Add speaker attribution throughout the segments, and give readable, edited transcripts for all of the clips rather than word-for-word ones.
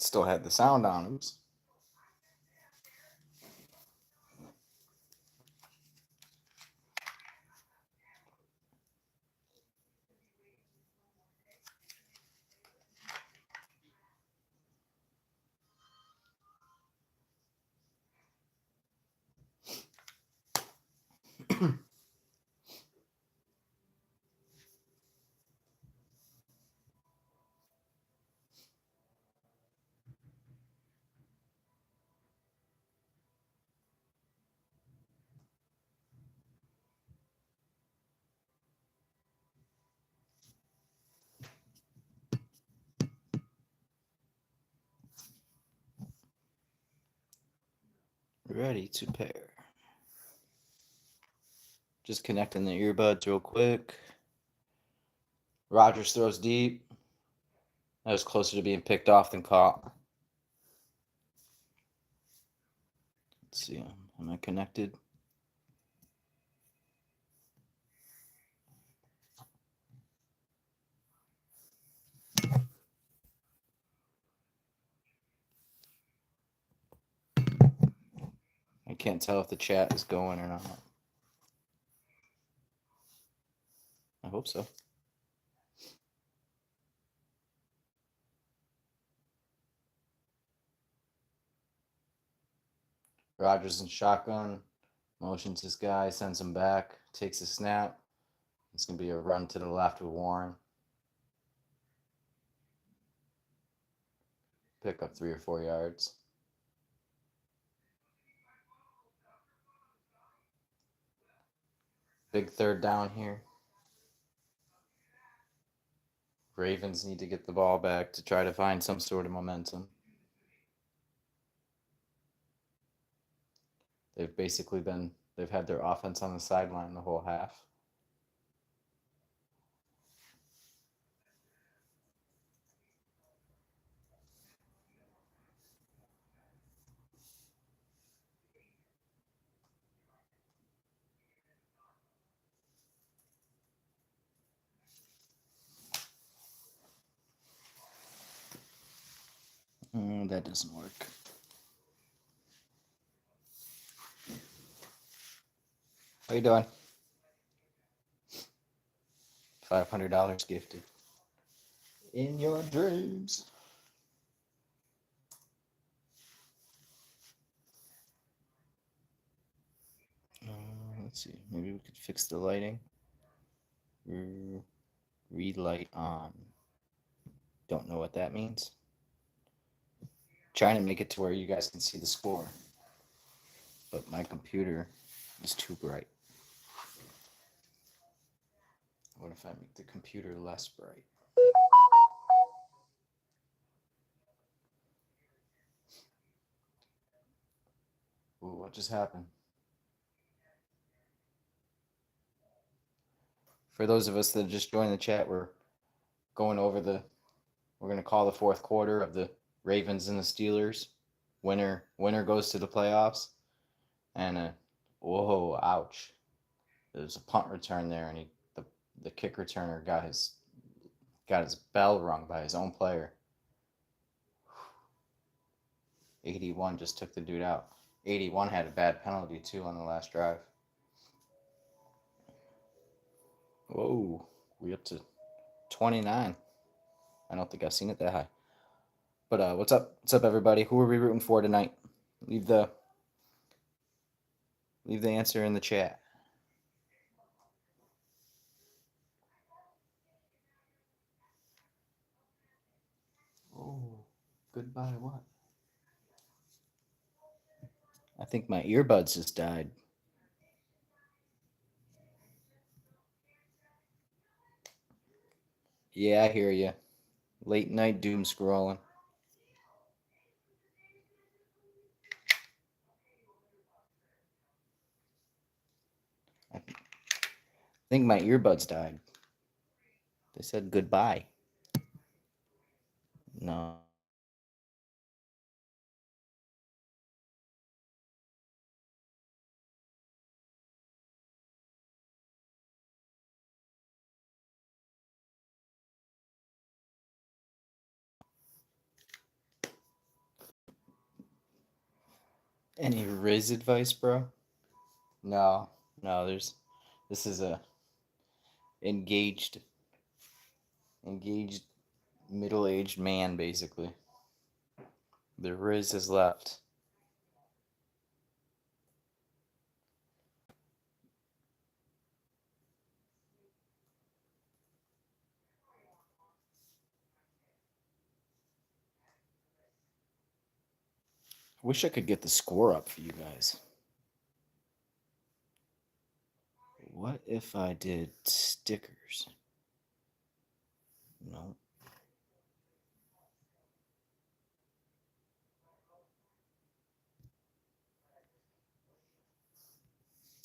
Speaker 1: Still had the sound on. Oops. Ready to pair. Just connecting the earbuds real quick. Rogers throws deep. That was closer to being picked off than caught. Let's see. Am I connected? I can't tell if the chat is going or not. I hope so. Rogers in shotgun. Motions his guy, sends him back, takes a snap. It's going to be a run to the left with Warren. Pick up 3 or 4 yards. Big third down here. Ravens need to get the ball back to try to find some sort of momentum. They've had their offense on the sideline the whole half. That doesn't work. How you doing? $500 gifted. In your dreams. Let's see. Maybe we could fix the lighting. Relight on. Don't know what that means. Trying to make it to where you guys can see the score. But my computer is too bright. What if I make the computer less bright? Ooh, what just happened? For those of us that just joined the chat, we're going over we're going to call the fourth quarter of the Ravens and the Steelers. Winner goes to the playoffs. And whoa, ouch. There's a punt return there, and the kick returner got his bell rung by his own player. 81 just took the dude out. 81 had a bad penalty too on the last drive. Whoa, we up to 29. I don't think I've seen it that high. But what's up? What's up, everybody? Who are we rooting for tonight? Leave the answer in the chat. Oh, goodbye what? I think my earbuds just died. Yeah, I hear you. Late night doom scrolling. I think my earbuds died. They said goodbye. No. Any Riz advice, bro? No, no. This is a engaged, engaged middle-aged man, basically. The Riz has left. Wish I could get the score up for you guys. What if I did stickers? No.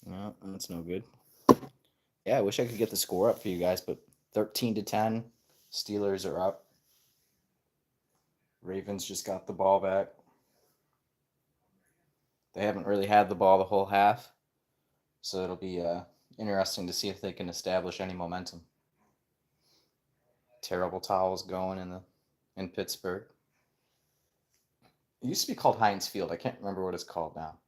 Speaker 1: No, that's no good. Yeah, I wish I could get the score up for you guys, but 13-10, Steelers are up. Ravens just got the ball back. They haven't really had the ball the whole half, so it'll be interesting to see if they can establish any momentum. Terrible towels going in Pittsburgh. It used to be called Heinz Field. I can't remember what it's called now.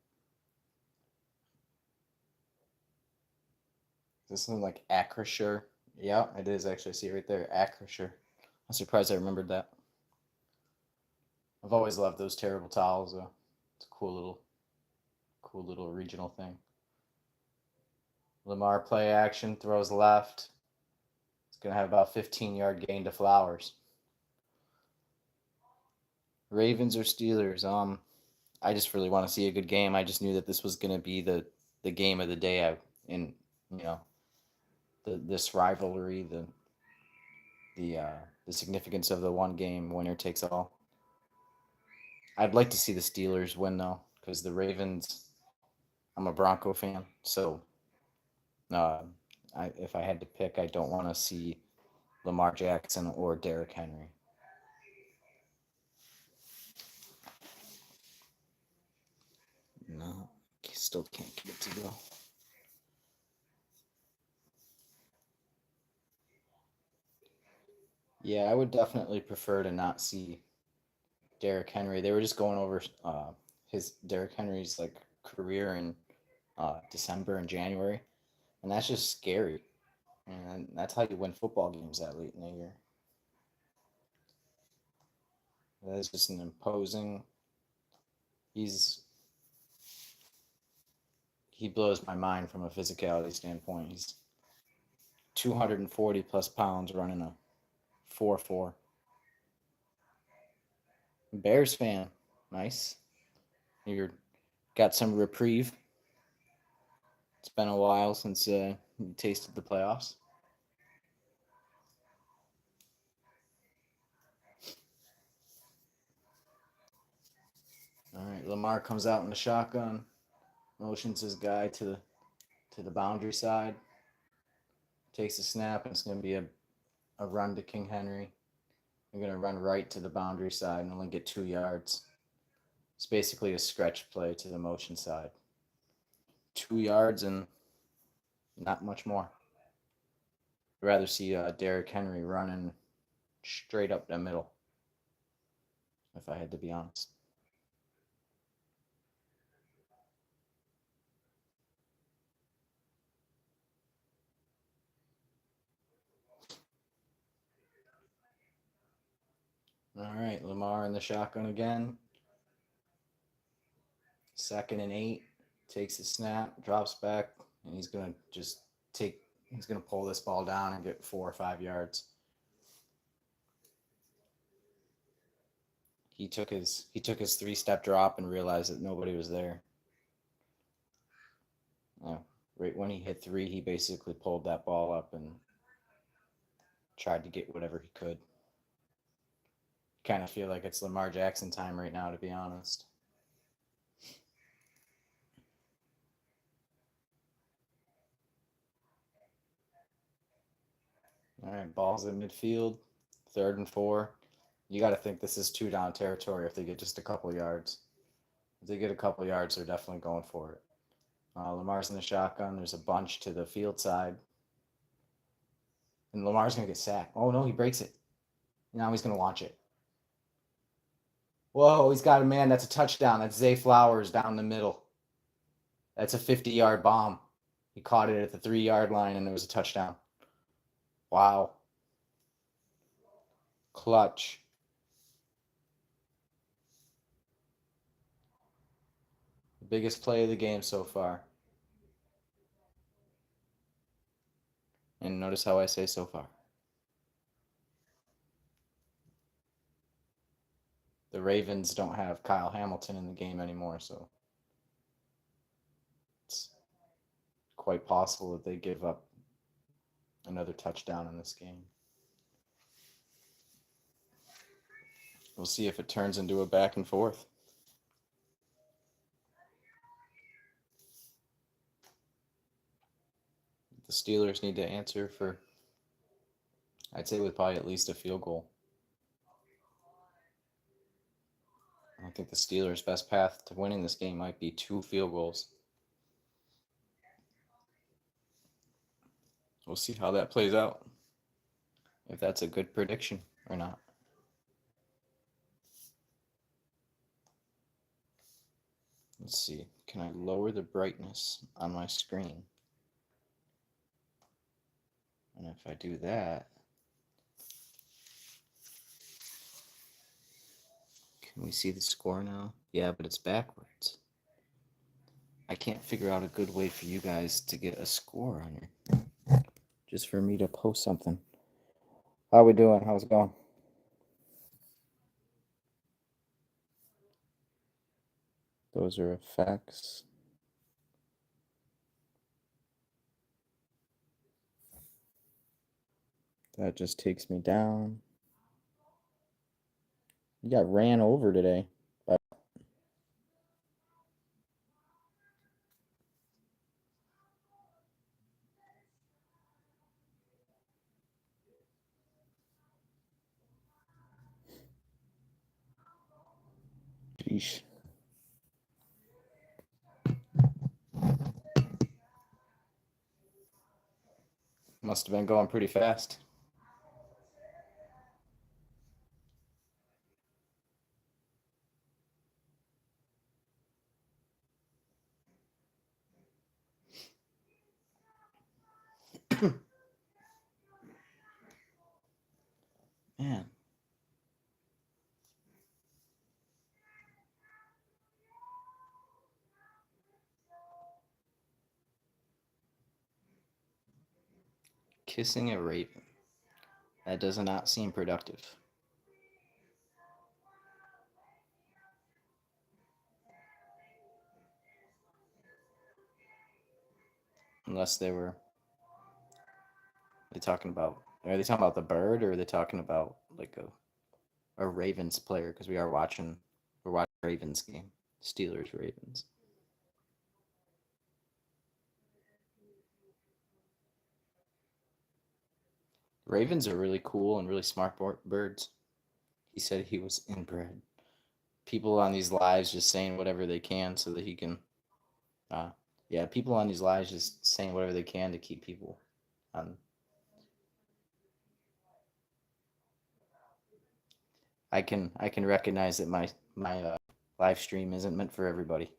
Speaker 1: Is this something like Acrisure? Yeah, it is actually. I see it right there, Acrisure. I'm surprised I remembered that. I've always loved those terrible towels, though. It's a cool little regional thing. Lamar play action, throws left. It's gonna have about 15-yard gain to Flowers. Ravens or Steelers? I just really want to see a good game. I just knew that this was gonna be the game of the day. In you know this rivalry, the significance of the one game, winner takes all. I'd like to see the Steelers win though, because the Ravens. I'm a Bronco fan, so uh, if I had to pick, I don't want to see Lamar Jackson or Derrick Henry. No, still can't get it to go. Yeah, I would definitely prefer to not see Derrick Henry. They were just going over his Derrick Henry's like career in December and January, and that's just scary. And that's how you win football games that late in the year. That is just an imposing. He's he blows my mind from a physicality standpoint. He's 240 plus pounds running a 4.4. Bears fan, nice. You're got some reprieve. It's been a while since you tasted the playoffs. All right, Lamar comes out in the shotgun, motions his guy to the boundary side, takes a snap, and it's going to be a run to King Henry. They're going to run right to the boundary side and only get 2 yards. It's basically a stretch play to the motion side. 2 yards and not much more. I'd rather see Derrick Henry running straight up the middle, if I had to be honest. All right, Lamar in the shotgun again. 2nd and 8. Takes a snap, drops back, and he's gonna just take. He's gonna pull this ball down and get 4 or 5 yards. He took his 3-step drop and realized that nobody was there. Right when he hit 3, he basically pulled that ball up and tried to get whatever he could. Kind of feel like it's Lamar Jackson time right now, to be honest. All right, ball's in midfield, 3rd and 4. You got to think this is 2 down territory if they get just a couple yards. If they get a couple yards, they're definitely going for it. Lamar's in the shotgun. There's a bunch to the field side. And Lamar's going to get sacked. Oh, no, he breaks it. Now he's going to launch it. Whoa, he's got a man. That's a touchdown. That's Zay Flowers down the middle. That's a 50-yard bomb. He caught it at the 3-yard line, and it was a touchdown. Wow. Clutch. The biggest play of the game so far. And notice how I say so far. The Ravens don't have Kyle Hamilton in the game anymore, so it's quite possible that they give up another touchdown in this game. We'll see if it turns into a back and forth. The Steelers need to answer for, I'd say, with probably at least a field goal. I think the Steelers' best path to winning this game might be 2 field goals. We'll see how that plays out, if that's a good prediction or not. Let's see. Can I lower the brightness on my screen? And if I do that, can we see the score now? Yeah, but it's backwards. I can't figure out a good way for you guys to get a score on here. Just for me to post something. How we doing? How's it going? Those are effects. That just takes me down. You got ran over today. Sheesh. Must have been going pretty fast. Man. Kissing a raven. That does not seem productive. Unless they were. Are they talking about the bird, or are they talking about like a Ravens player? Because we're watching Ravens game. Steelers Ravens. Ravens are really cool and really smart birds. He said he was inbred. People on these lives just saying whatever they can so that he can. Yeah, people on these lives just saying whatever they can to keep people on. I can recognize that my live stream isn't meant for everybody.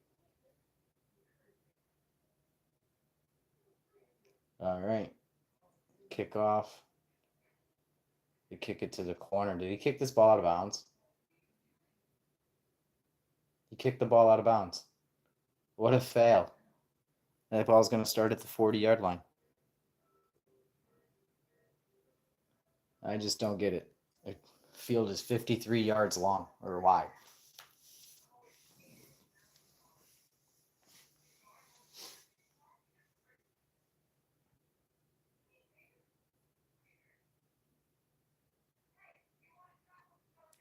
Speaker 1: All right, kickoff. You kick it to the corner. Did he kick this ball out of bounds? He kicked the ball out of bounds. What a fail. That ball's going to start at the 40-yard line. I just don't get it. The field is 53 yards long or wide.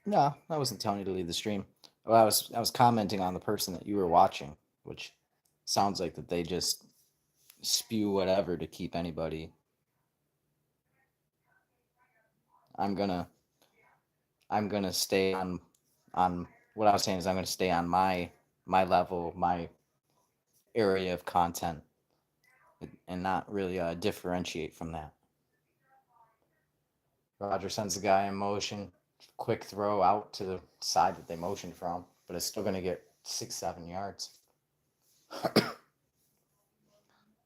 Speaker 1: No, I wasn't telling you to leave the stream. Well, I was commenting on the person that you were watching, which sounds like that they just spew whatever to keep anybody. I'm gonna stay on what I was saying is I'm gonna stay on my level, my area of content, and not really differentiate from that. Roger sends the guy in motion. quick throw out to the side that they motioned from, but it's still going to get 6-7 yards.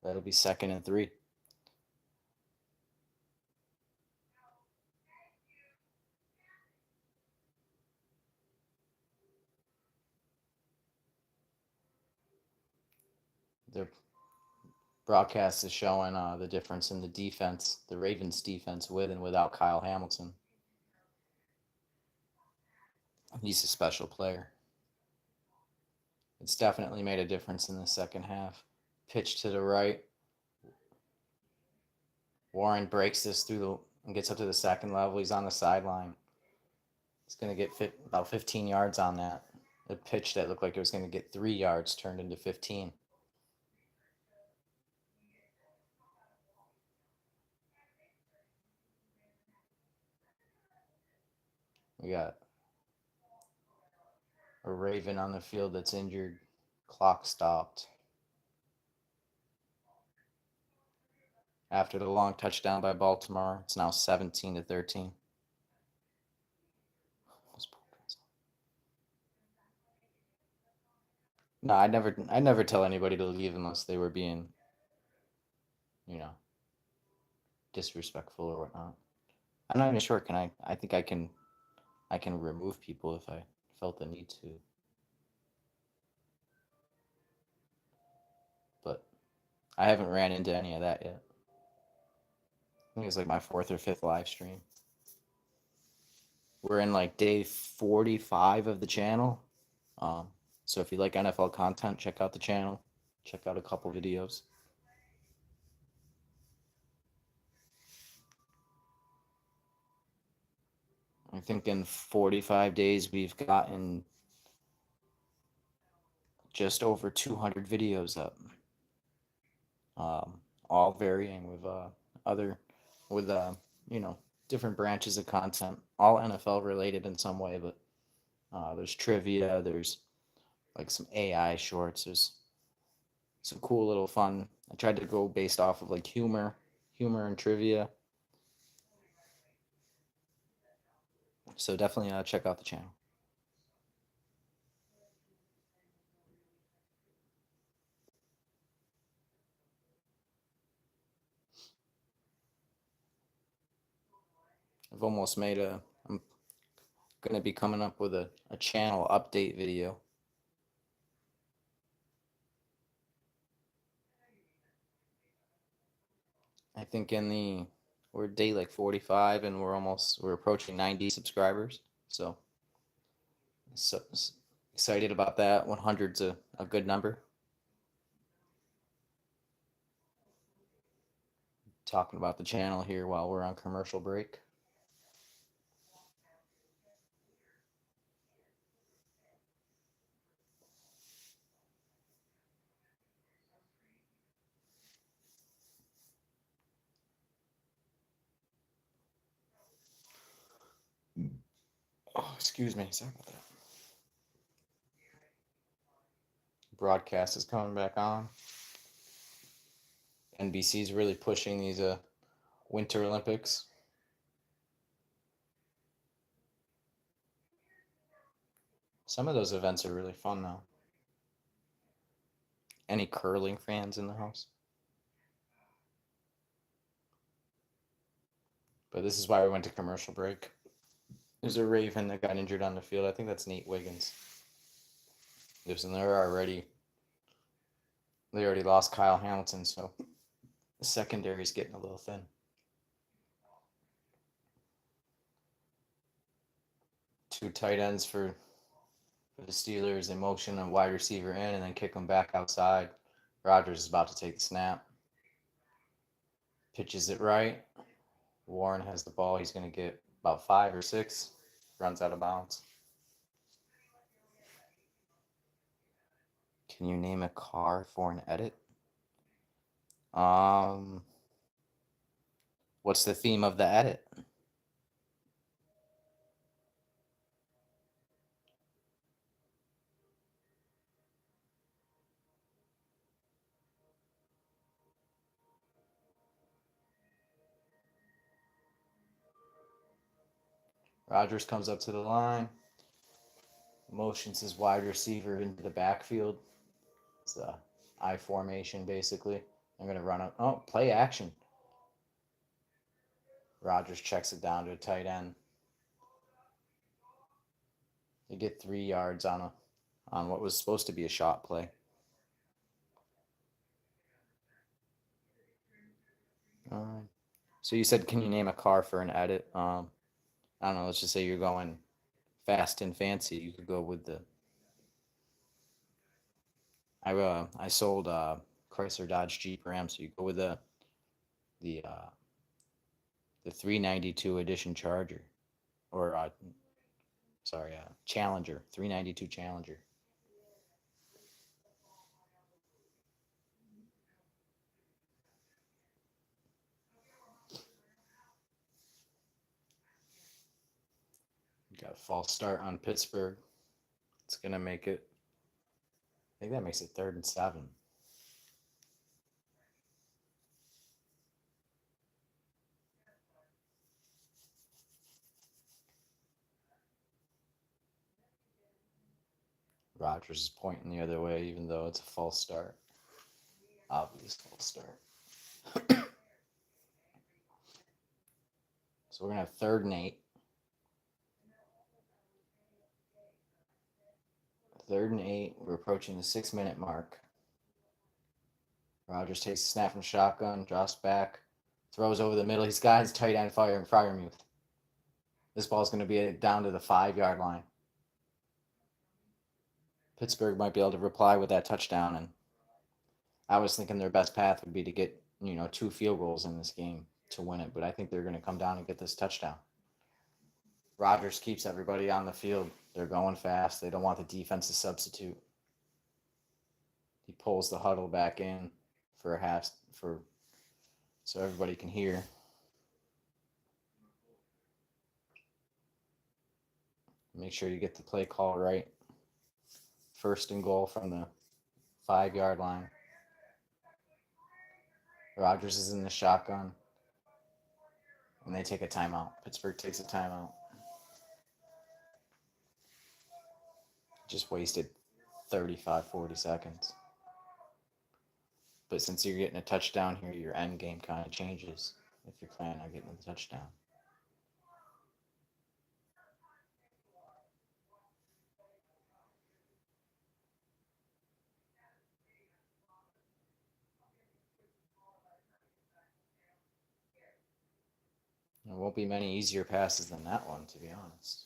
Speaker 1: That'll be 2nd and 3. The broadcast is showing the difference in the defense, the Ravens defense with and without Kyle Hamilton. He's a special player. It's definitely made a difference in the second half. Pitch to the right. Warren breaks this and gets up to the second level. He's on the sideline. He's going to get about 15 yards on that. A pitch that looked like it was going to get 3 yards turned into 15. We got a Raven on the field that's injured. Clock stopped. After the long touchdown by Baltimore, it's now 17-13. No, I never tell anybody to leave unless they were being, disrespectful or whatnot. I'm not even sure. Can I? I think I can remove people if I felt the need to. But I haven't ran into any of that yet. I think it's like my 4th or 5th live stream. We're in like day 45 of the channel. So if you like NFL content, check out the channel. Check out a couple videos. I think in 45 days we've gotten just over 200 videos up. All varying with different branches of content, all NFL related in some way, but there's trivia, there's like some AI shorts, there's some cool little fun. I tried to go based off of like humor and trivia. So definitely check out the channel. I'm going to be coming up with a channel update video. I think we're day like 45 and we're approaching 90 subscribers. So excited about that. 100's a good number. Talking about the channel here while we're on commercial break. Oh, excuse me. Sorry about that. Broadcast is coming back on. NBC's really pushing these Winter Olympics. Some of those events are really fun though. Any curling fans in the house? But this is why we went to commercial break. There's a Raven that got injured on the field. I think that's Nate Wiggins. Listen, they already lost Kyle Hamilton, so the secondary's getting a little thin. Two tight ends for the Steelers. They motion a wide receiver in and then kick him back outside. Rodgers is about to take the snap. Pitches it right. Warren has the ball. He's going to get about 5 or 6. Runs out of bounds. Can you name a car for an edit? What's the theme of the edit? Rodgers comes up to the line, motions his wide receiver into the backfield. It's a I formation, basically. I'm going to run up. Oh, play action. Rodgers checks it down to a tight end. They get 3 yards on what was supposed to be a shot play. So you said, can you name a car for an edit? I don't know. Let's just say you're going fast and fancy. You could go with the. I sold Chrysler, Dodge, Jeep, Ram. So you go with the 392 edition Charger, or Challenger, 392 Challenger. Got a false start on Pittsburgh. It's gonna make it. I think that makes it 3rd and 7. Rodgers is pointing the other way, even though it's a false start. Obvious false start. So we're gonna have 3rd and 8. 3rd and 8. We're approaching the 6-minute mark. Rodgers takes a snap from shotgun, drops back, throws over the middle. He's got his tight end Freiermuth. This ball's going to be down to the 5-yard line. Pittsburgh might be able to reply with that touchdown, and I was thinking their best path would be to get 2 field goals in this game to win it, but I think they're going to come down and get this touchdown. Rodgers keeps everybody on the field. They're going fast. They don't want the defense to substitute. He pulls the huddle back in for so everybody can hear. Make sure you get the play call right. 1st and goal from the 5-yard line. Rodgers is in the shotgun. And they take a timeout. Pittsburgh takes a timeout. Just wasted 35, 40 seconds. But since you're getting a touchdown here, your end game kind of changes if you're planning on getting the touchdown. There won't be many easier passes than that one, to be honest.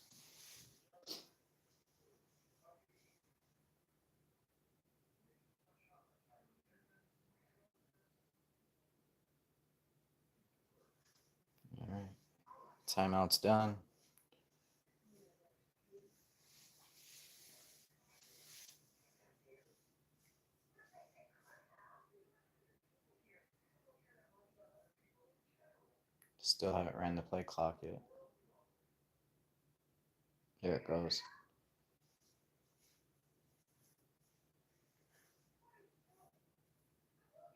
Speaker 1: All right. Timeout's done. Still haven't ran the play clock yet. There it goes.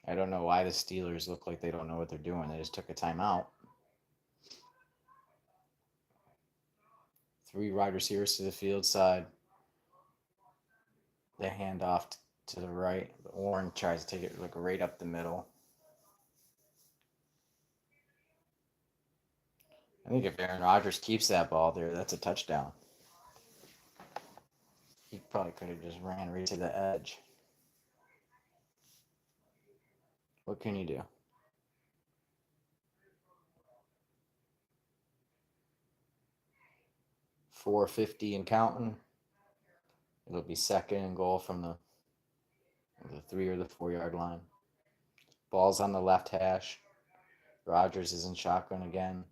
Speaker 1: I don't know why the Steelers look like they don't know what they're doing. They just took a timeout. 3 wide receivers to the field side. They hand off to the right. Warren tries to take it right up the middle. I think if Aaron Rodgers keeps that ball there, that's a touchdown. He probably could have just ran right to the edge. What can you do? 4:50 and counting. It'll be 2nd and goal from the 3 or the 4-yard line. Ball's on the left hash. Rodgers is in shotgun again.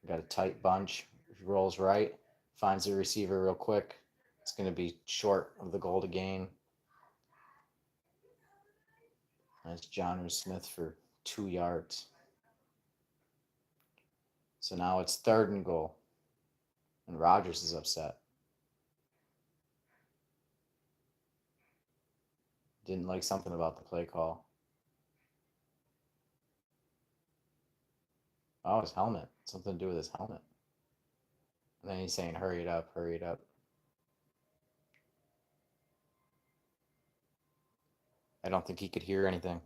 Speaker 1: Got a tight bunch. He rolls right, finds the receiver real quick. It's going to be short of the goal to gain. That's Jonnu Smith for 2 yards. So now it's 3rd and goal. And Rodgers is upset. Didn't like something about the play call. Oh, his helmet. Something to do with his helmet. And then he's saying, hurry it up, hurry it up. I don't think he could hear anything.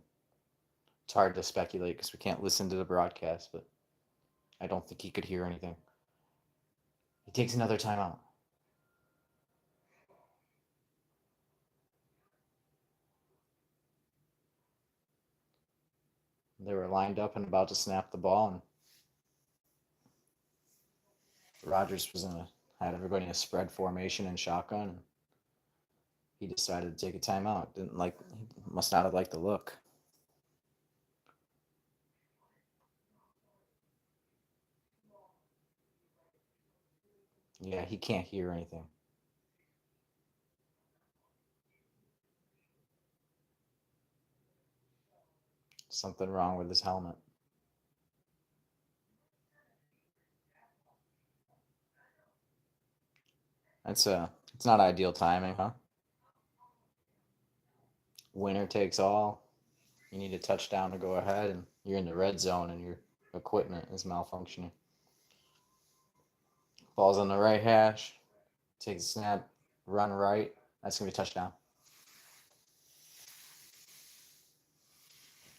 Speaker 1: It's hard to speculate because we can't listen to the broadcast, but I don't think he could hear anything. He takes another timeout. They were lined up and about to snap the ball, and Rodgers had everybody in a spread formation and shotgun. He decided to take a timeout. Must not have liked the look. Yeah, he can't hear anything. Something wrong with his helmet. It's not ideal timing, huh? Winner takes all. You need a touchdown to go ahead, and you're in the red zone, and your equipment is malfunctioning. Ball's on the right hash. Takes a snap. Run right. That's gonna be a touchdown.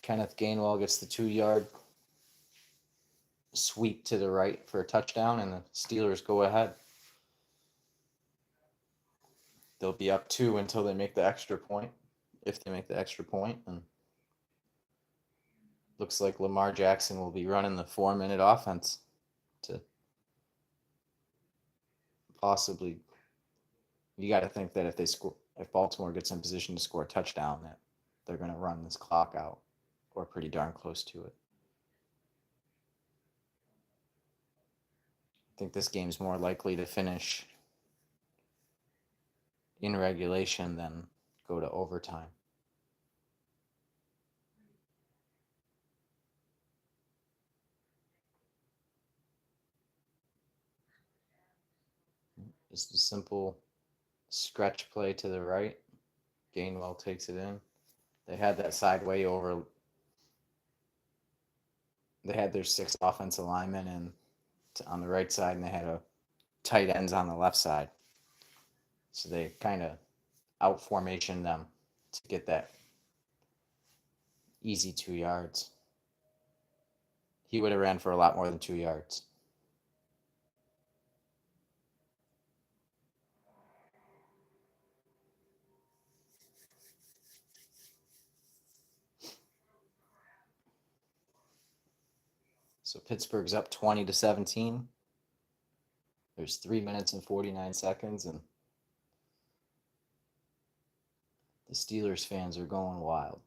Speaker 1: Kenneth Gainwell gets the 2-yard sweep to the right for a touchdown, and the Steelers go ahead. They'll be up 2 until they make the extra point. If they make the extra point, and looks like Lamar Jackson will be running the 4-minute offense to possibly. You got to think that if Baltimore gets in position to score a touchdown, that they're going to run this clock out, or pretty darn close to it. I think this game's more likely to finish in regulation than go to overtime. Just a simple stretch play to the right. Gainwell takes it in. They had that sideway over. They had their 6 offensive linemen on the right side, and they had a tight ends on the left side. So they kind of out formation them to get that easy 2 yards. He would have ran for a lot more than 2 yards. So Pittsburgh's up 20-17. There's 3 minutes and 49 seconds, and the Steelers fans are going wild.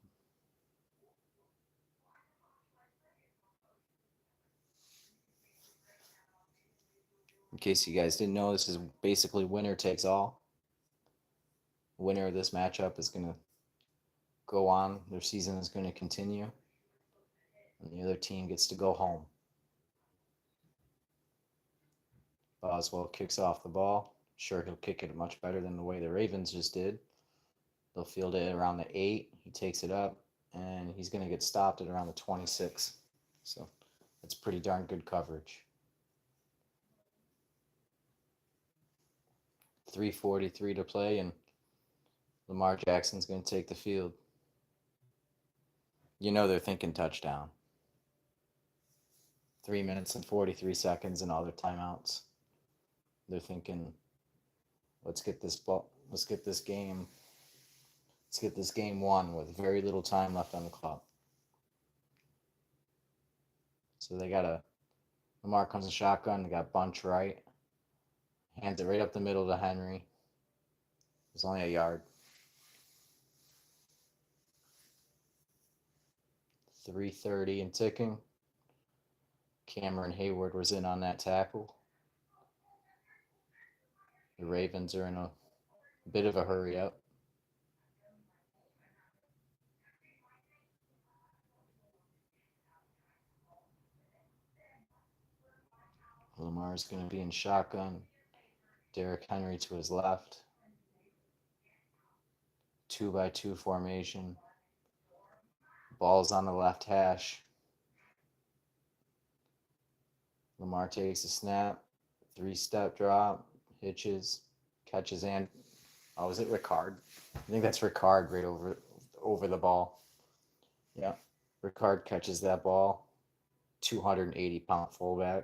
Speaker 1: In case you guys didn't know, this is basically winner takes all. Winner of this matchup is going to go on. Their season is going to continue, and the other team gets to go home. Boswell kicks off the ball. Sure, he'll kick it much better than the way the Ravens just did. They'll field it around the 8. He takes it up, and he's going to get stopped at around the 26. So that's pretty darn good coverage. 3:43 to play, and Lamar Jackson's going to take the field. You know they're thinking touchdown. 3 minutes and 43 seconds and all their timeouts. They're thinking, let's get this game won with very little time left on the clock. So Lamar comes in shotgun. They got bunch right. Hands it right up the middle to Henry. It's only a yard. 3:30 and ticking. Cameron Hayward was in on that tackle. The Ravens are in a bit of a hurry up. Lamar's going to be in shotgun. Derrick Henry to his left. 2-by-2 formation. Ball's on the left hash. Lamar takes a snap. 3-step drop, hitches, catches, and oh, is it Ricard? I think that's Ricard right over the ball. Yeah, Ricard catches that ball. 280-pound fullback.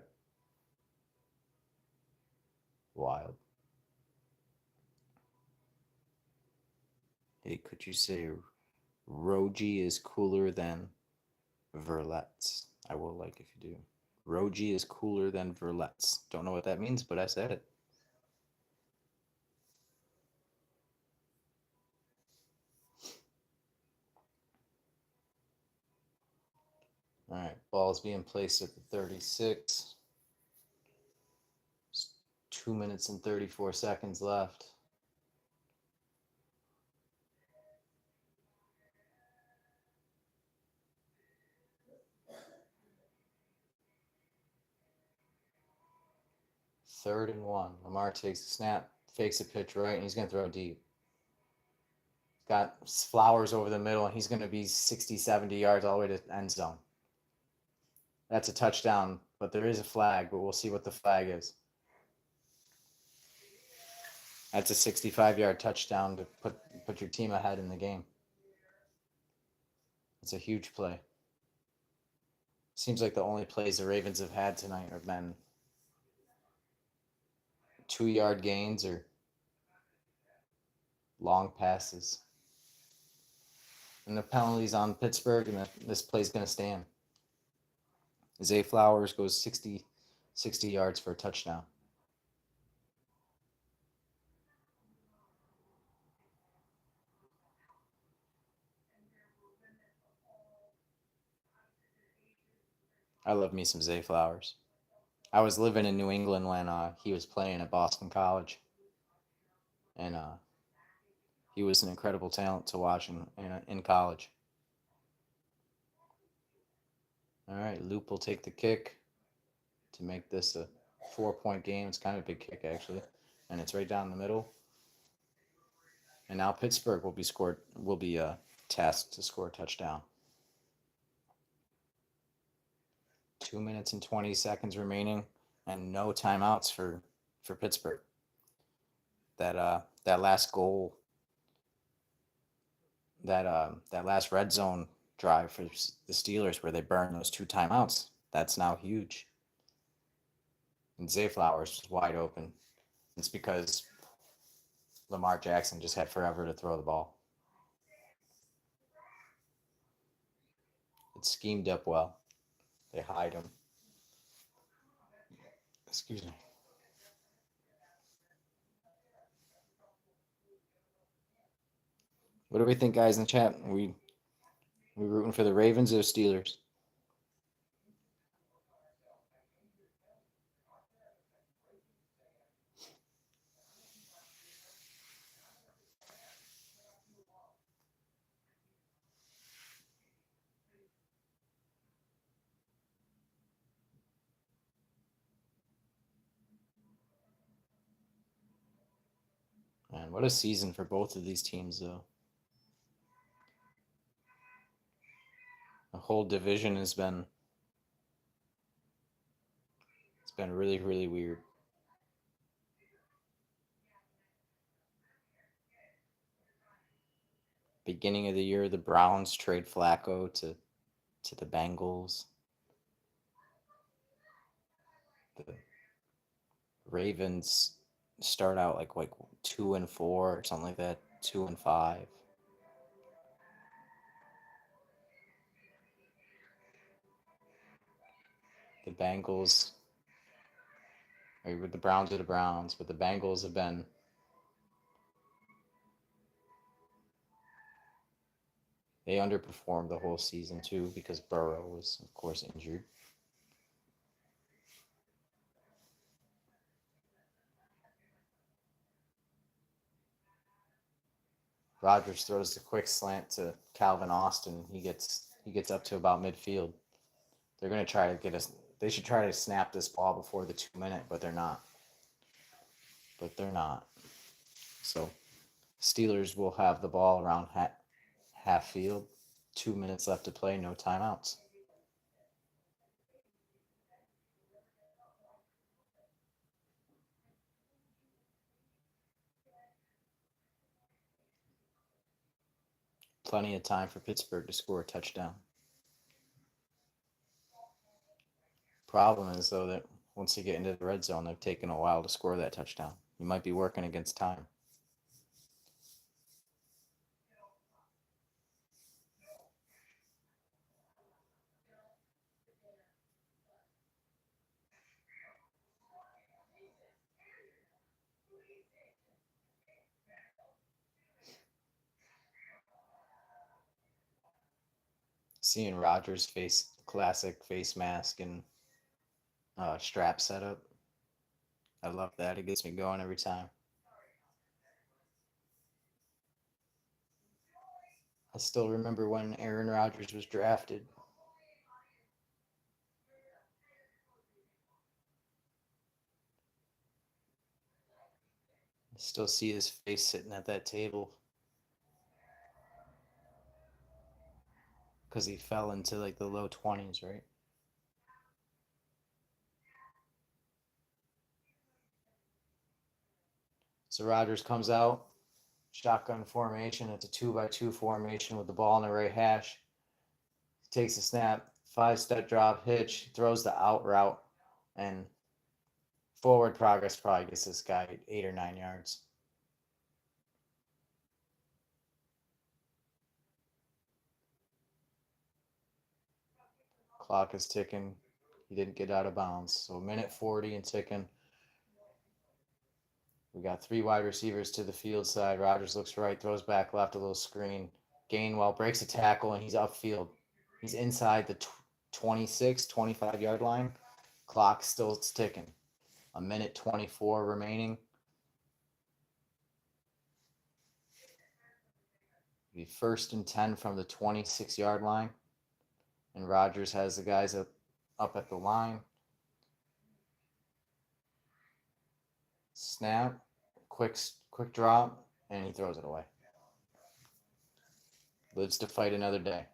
Speaker 1: Wild. Hey, could you say Roji is cooler than Verletz? I will like if you do. Roji is cooler than Verletz. Don't know what that means, but I said it. All right, ball's being placed at the 36. 2 minutes and 34 seconds left. Third and 1. Lamar takes a snap, fakes a pitch right, and he's going to throw deep. Got Flowers over the middle, and he's going to be 60, 70 yards all the way to end zone. That's a touchdown, but there is a flag, but we'll see what the flag is. That's a 65-yard touchdown to put your team ahead in the game. It's a huge play. Seems like the only plays the Ravens have had tonight have been 2-yard gains or long passes. And the penalties on Pittsburgh, and this play's going to stand. Zay Flowers goes 60 yards for a touchdown. I love me some Zay Flowers. I was living in New England when he was playing at Boston College. And he was an incredible talent to watch in college. All right, Loop will take the kick to make this a 4-point game. It's kind of a big kick, actually. And it's right down the middle. And now Pittsburgh will be tasked to score a touchdown. 2 minutes and 20 seconds remaining, and no timeouts for Pittsburgh. That last goal, that last red zone drive for the Steelers where they burned those 2 timeouts, that's now huge. And Zay Flowers was wide open. It's because Lamar Jackson just had forever to throw the ball. It's schemed up well. They hide him. Excuse me. What do we think, guys, in the chat? We rooting for the Ravens or the Steelers? Man, what a season for both of these teams, though. The whole division has been really, really weird. Beginning of the year, the Browns trade Flacco to the Bengals. The Ravens start out like 2-4 or something like that, 2-5. The Bengals, with the Browns are the Browns, but the Bengals have been they underperformed the whole season too because Burrow was, of course, injured. Rodgers throws the quick slant to Calvin Austin. He gets up to about midfield. They're going to try to get us. They should try to snap this ball before the 2-minute, but they're not. So Steelers will have the ball around half field. 2 minutes left to play. No timeouts. plenty of time for Pittsburgh to score a touchdown. Problem is, though, that once you get into the red zone, they've taken a while to score that touchdown. You might be working against time. Seeing Rodgers face classic face mask and strap setup, I love that. It gets me going every time. I still remember when Aaron Rodgers was drafted. I still see his face sitting at that table because he fell into like the low 20s, right? So Rodgers comes out, shotgun formation. It's a 2-by-2 formation with the ball in the right hash. Takes a snap, 5-step drop, hitch, throws the out route, and forward progress probably gets this guy 8 or 9 yards. Clock is ticking. He didn't get out of bounds. So 1:40 and ticking. We got 3 wide receivers to the field side. Rodgers looks right, throws back left, a little screen. Gainwell breaks a tackle, and he's upfield. He's inside the 26, 25-yard line. Clock still ticking. 1:24 remaining. Be 1st and 10 from the 26-yard line. And Rodgers has the guys up at the line. Snap, quick drop, and he throws it away. Lives to fight another day.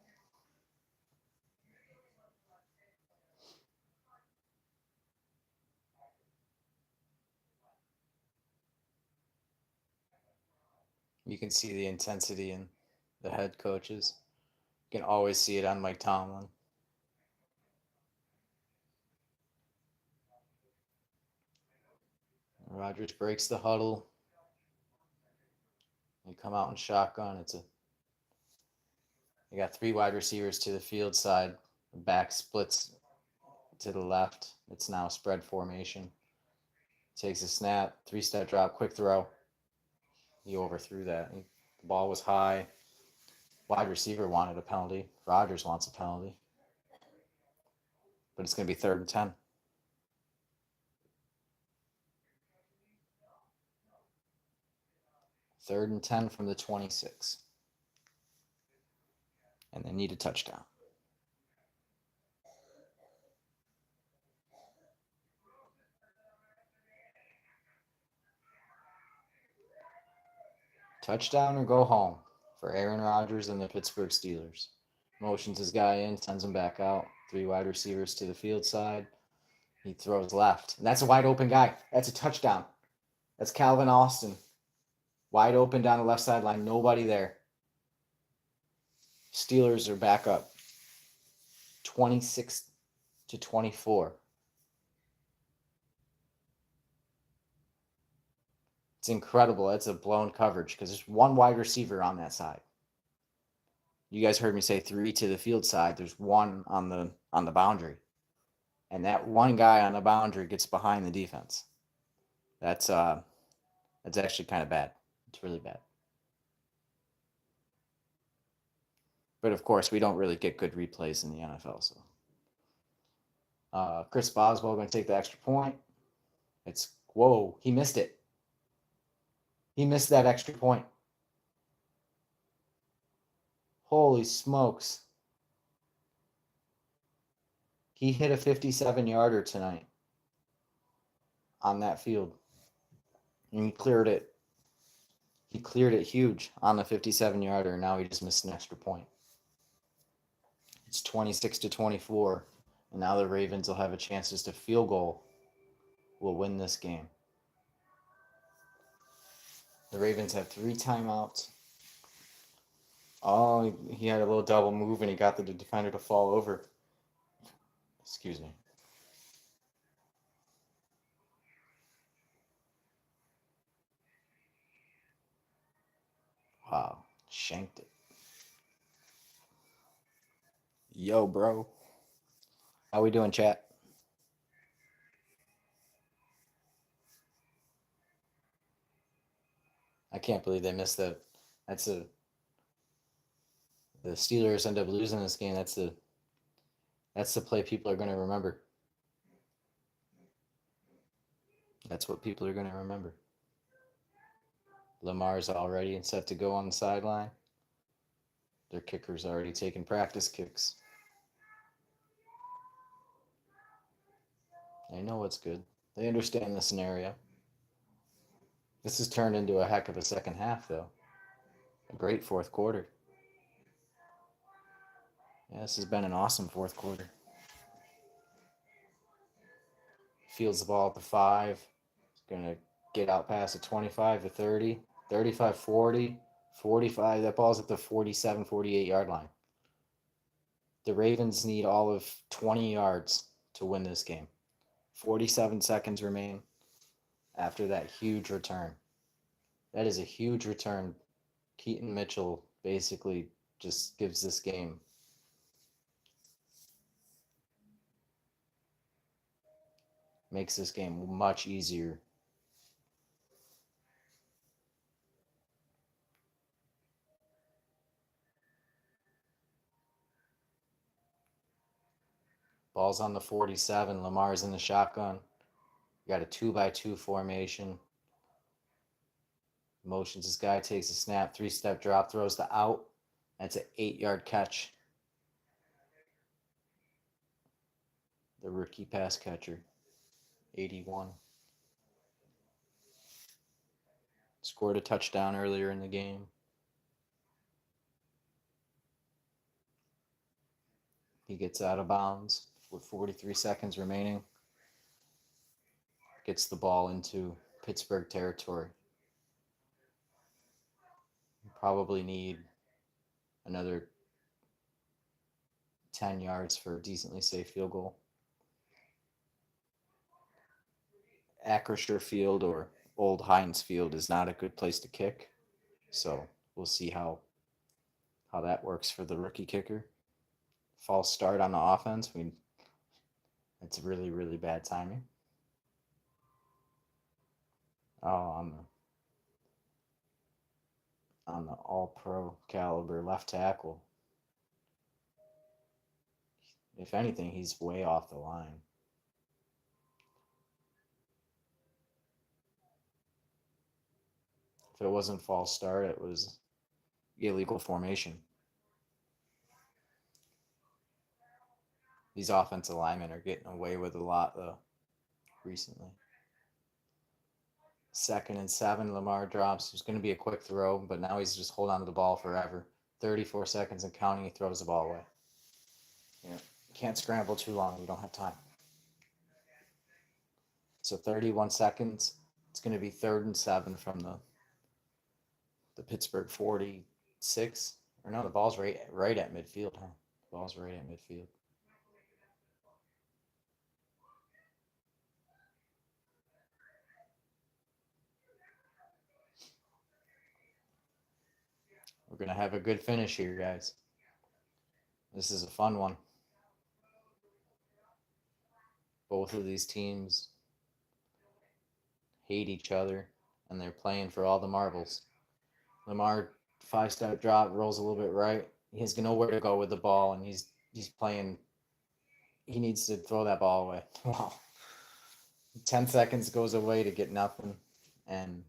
Speaker 1: You can see the intensity in the head coaches. You can always see it on Mike Tomlin. Rodgers breaks the huddle. They come out in shotgun. They got 3 wide receivers to the field side. The back splits to the left. It's now spread formation. Takes a snap, 3-step drop, quick throw. He overthrew that. The ball was high. Wide receiver wanted a penalty. Rodgers wants a penalty. But it's going to be 3rd and 10. 3rd and 10 from the 26. And they need a touchdown. Touchdown or go home for Aaron Rodgers and the Pittsburgh Steelers. Motions his guy in, sends him back out. 3 wide receivers to the field side. He throws left. And that's a wide open guy. That's a touchdown. That's Calvin Austin. Wide open down the left sideline. Nobody there. Steelers are back up 26-24. It's incredible. That's a blown coverage because there's 1 wide receiver on that side. You guys heard me say 3 to the field side. There's 1 on the boundary. And that 1 guy on the boundary gets behind the defense. That's actually kind of bad. It's really bad. But of course, we don't really get good replays in the NFL. So Chris Boswell going to take the extra point. He missed it. He missed that extra point. Holy smokes. He hit a 57-yarder tonight on that field. And he cleared it. He cleared it huge on the 57-yarder, and now he just missed an extra point. It's 26-24, and now the Ravens will have a chance just a field goal will win this game. The Ravens have 3 timeouts. Oh, he had a little double move and he got the defender to fall over. Excuse me. Wow, shanked it. Yo, bro. How we doing, chat? I can't believe they missed that. That's a the Steelers end up losing this game. That's the play people are going to remember. That's what people are going to remember. Lamar's already set to go on the sideline. Their kicker's already taking practice kicks. They know what's good. They understand the scenario. This has turned into a heck of a second half, though. A great fourth quarter. Yeah, this has been an awesome fourth quarter. Fields the ball at the 5. Going to get out past the 25 to 30, 35 40, 45. That ball's at the 47, 48-yard line. The Ravens need all of 20 yards to win this game. 47 seconds remain after that huge return. That is a huge return. Keaton Mitchell basically just gives this game. Makes this game much easier. Ball's on the 47. Lamar's in the shotgun. You got a 2-by-2 formation. Motions this guy, takes a snap, 3-step drop, throws the out. That's an 8-yard catch. The rookie pass catcher, 81. Scored a touchdown earlier in the game. He gets out of bounds with 43 seconds remaining. Gets the ball into Pittsburgh territory. Probably need another 10 yards for a decently safe field goal. Acrisure Field or Old Heinz Field is not a good place to kick. So we'll see how that works for the rookie kicker. False start on the offense. It's really, really bad timing. Oh, on the all-pro caliber left tackle. If anything, he's way off the line. If it wasn't false start, it was illegal formation. These offensive linemen are getting away with a lot, though, recently. 2nd and 7, Lamar drops. It's going to be a quick throw, but now he's just holding on to the ball forever. 34 seconds and counting, he throws the ball away. You can't scramble too long. You don't have time. So 31 seconds. It's going to be 3rd and 7 from the Pittsburgh 46. Or no, the ball's right at midfield, huh? The ball's right at midfield. We're going to have a good finish here, guys. This is a fun one. Both of these teams hate each other, and they're playing for all the marbles. Lamar, 5-step drop, rolls a little bit right. He has nowhere to go with the ball, and he's playing. He needs to throw that ball away. Wow. 10 seconds goes away to get nothing, and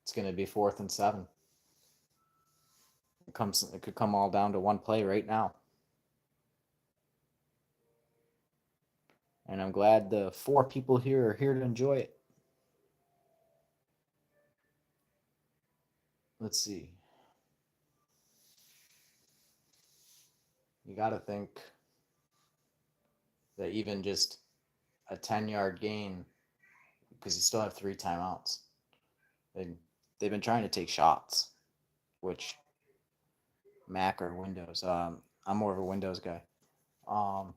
Speaker 1: it's going to be 4th and 7. It could come all down to one play right now. And I'm glad the 4 people here are here to enjoy it. Let's see. You got to think that even just a 10-yard gain, because you still have 3 timeouts. They've been trying to take shots, which Mac or Windows. I'm more of a Windows guy. Um,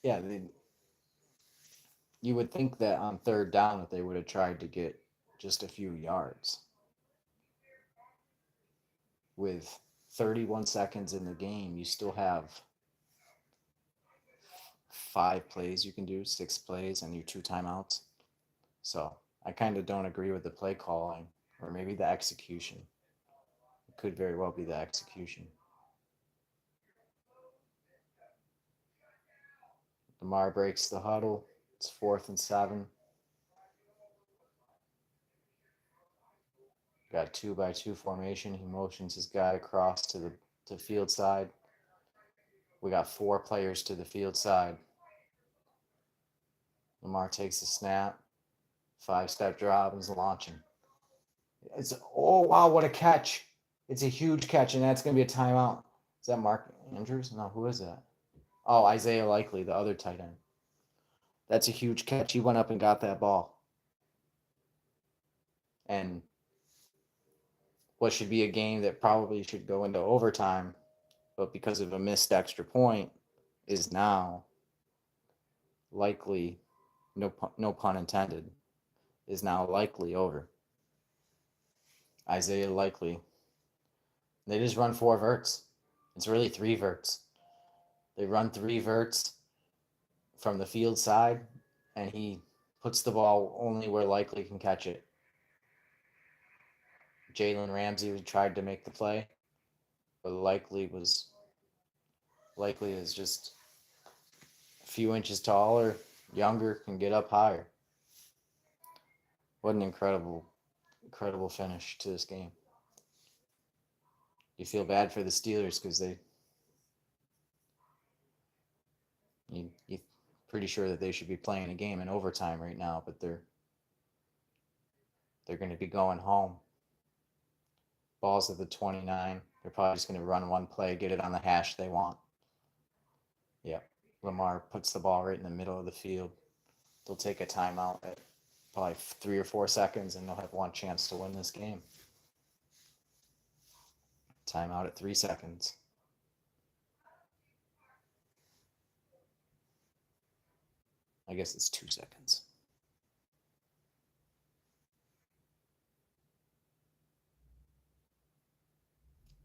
Speaker 1: yeah, you would think that on third down that they would have tried to get just a few yards. With 31 seconds in the game, you still have 5 plays you can do, 6 plays, and your 2 timeouts. So I kind of don't agree with the play calling, or maybe the execution. It could very well be the execution. Lamar breaks the huddle. It's 4th and 7. Got 2-by-2 formation. He motions his guy across to the field side. We got 4 players to the field side. Lamar takes the snap. 5-step drop and is launching. Oh wow, what a catch! It's a huge catch, and that's gonna be a timeout. Is that Mark Andrews? No, who is that? Oh, Isaiah Likely, the other tight end. That's a huge catch. He went up and got that ball. And what should be a game that probably should go into overtime, but because of a missed extra point, is now likely, no pun intended, is now likely over. Isaiah Likely. They just run 4 verts. It's really 3 verts. They run 3 verts from the field side, and he puts the ball only where Likely can catch it. Jalen Ramsey tried to make the play, but Likely is just a few inches taller, younger, can get up higher. What an incredible finish to this game. You feel bad for the Steelers because you're pretty sure that they should be playing a game in overtime right now, but they're going to be going home. Ball's at the 29. They're probably just going to run one play, get it on the hash they want. Yep. Lamar puts the ball right in the middle of the field. They'll take a timeout at probably 3 or 4 seconds, and they'll have one chance to win this game. Timeout at 3 seconds. I guess it's 2 seconds.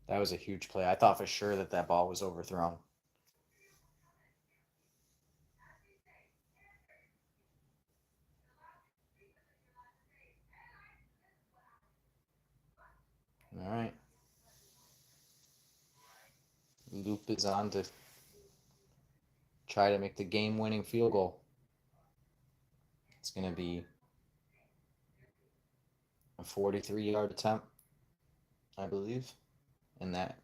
Speaker 1: That was a huge play. I thought for sure that ball was overthrown. All right. Loop is on to try to make the game-winning field goal. It's going to be a 43-yard attempt, I believe, in that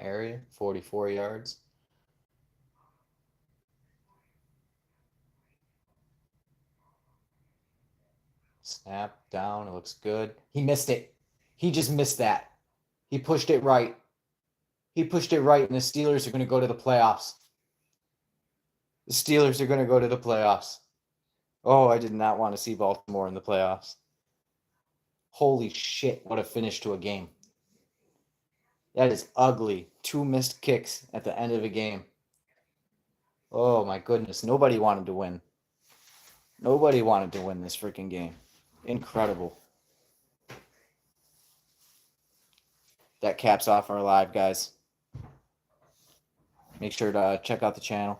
Speaker 1: area, 44 yards. Snap down. It looks good. He missed it. He just missed that. He pushed it right. And the Steelers are going to go to the playoffs. The Steelers are going to go to the playoffs. Oh, I did not want to see Baltimore in the playoffs. Holy shit, what a finish to a game. That is ugly. 2 missed kicks at the end of a game. Oh my goodness. Nobody wanted to win. Nobody wanted to win this freaking game. Incredible. That caps off our live, guys. Make sure to check out the channel.